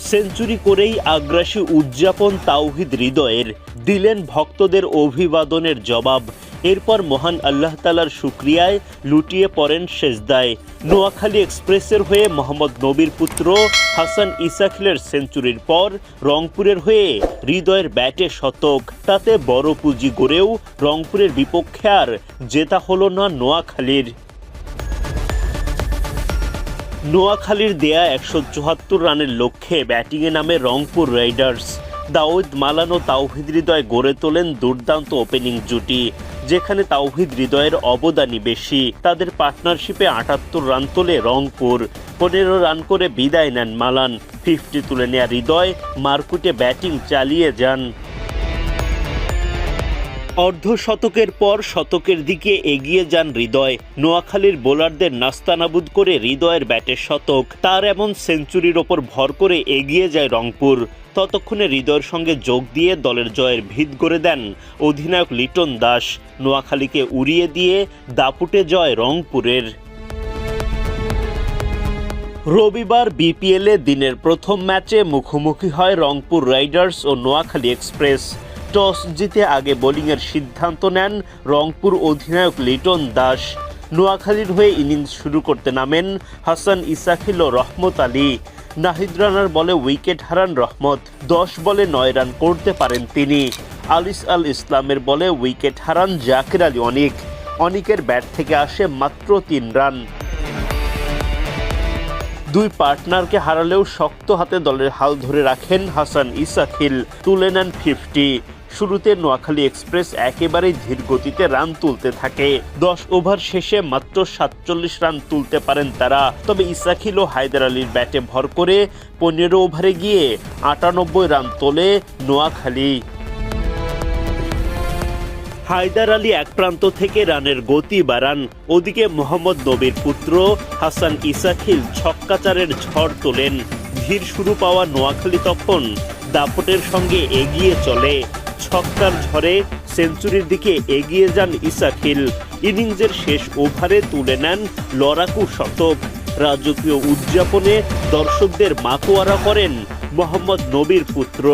Century করেই আগ্রাসী উদযাপন তাওহিদ হৃদয়ের, দিলেন ভক্তদের অভিবাদনের জবাব। এরপর মহান আল্লাহ তাআলার শুকরিয়ায় লুটিয়ে পড়েন সেজদায়। নোয়াখালী এক্সপ্রেসের হয়ে মোহাম্মদ নবীর পুত্র হাসান ইসাখিলের সেঞ্চুরির পর রংপুরের হয়ে হৃদয়ের ব্যাটে শতক, তাতে বড় পুঁজি গড়েও রংপুরের বিপক্ষে আর জেতা হলো না নোয়াখালীর। নোয়াখালীর দেয়া 174 রানের লক্ষ্যে ব্যাটিংয়ে নামে রংপুর রাইডার্স। দাউদ মালান ও তাওহিদ হৃদয় গড়ে তোলেন দুর্দান্ত ওপেনিং জুটি, যেখানে তাওহিদ হৃদয়ের অবদানই বেশি। তাদের পার্টনারশিপে 78 রান তোলে রংপুর, 15 রান করে বিদায় নেন মালান। 50 তুলে নেয়া হৃদয় মারকুটে ব্যাটিং চালিয়ে যান। অর্ধশতকের পর শতকের দিকে এগিয়ে যান হৃদয়। নোয়াখালীর বোলারদের নাস্তানাবুদ করে হৃদয়ের ব্যাটে শতক, তার এমন সেঞ্চুরির ওপর ভর করে এগিয়ে যায় রংপুর। ততক্ষণে হৃদয়ের সঙ্গে যোগ দিয়ে দলের জয়ের ভিত গড়ে দেন অধিনায়ক লিটন দাস। নোয়াখালীকে উড়িয়ে দিয়ে দাপুটে জয় রংপুরের। রবিবার বিপিএলে দিনের প্রথম ম্যাচে মুখোমুখি হয় রংপুর রাইডার্স ও নোয়াখালী এক্সপ্রেস। টস জিতে আগে বোলিংয়ের সিদ্ধান্ত নেন রংপুর অধিনায়ক লিটন দাস। নোয়াখালীর হয়ে ইনিংস শুরু করতে নামেন হাসান ইসাখিল ও রহমত আলী। নাহিদ রানার বলে উইকেট হারান রহমত, 10 বলে 9 রান করতে পারেন তিনি। আলিস আল ইসলামের বলে উইকেট হারান জাকির আলী অনিক। অনিকের ব্যাট থেকে আসে মাত্র 3 রান। দুই পার্টনারকে হারালেও শক্ত হাতে দলের হাল ধরে রাখেন হাসান ইসাখিল, তুলে নেন 50। শুরুতে নোয়াখালী এক্সপ্রেস একেবারেই ধীর গতিতে রান তুলতে থাকে। 10 ওভার শেষে মাত্র 47 রান তুলতে পারেন তারা। তবে ইসাখিল ও হায়দার আলীর ব্যাটে ভর করে 15 ওভারে গিয়ে 98 রান তোলে নোয়াখালী। হায়দার আলী এক প্রান্ত থেকে রানের গতি বাড়ান, ওদিকে মোহাম্মদ নবীর পুত্র হাসান ইসাখিল ছক্কাচারের ঝড় তোলেন। ধীর শুরু পাওয়া নোয়াখালী তখন দাপটের সঙ্গে এগিয়ে চলে। ছক্কার ঝড়ে সেঞ্চুরির দিকে এগিয়ে যান ইসাখিল। ইনিংসের শেষ ওভারে তুলে নেন লড়াকু শতক। রাজকীয় উদযাপনে দর্শকদের মাতোয়ারা করেন মোহাম্মদ নবীর পুত্র।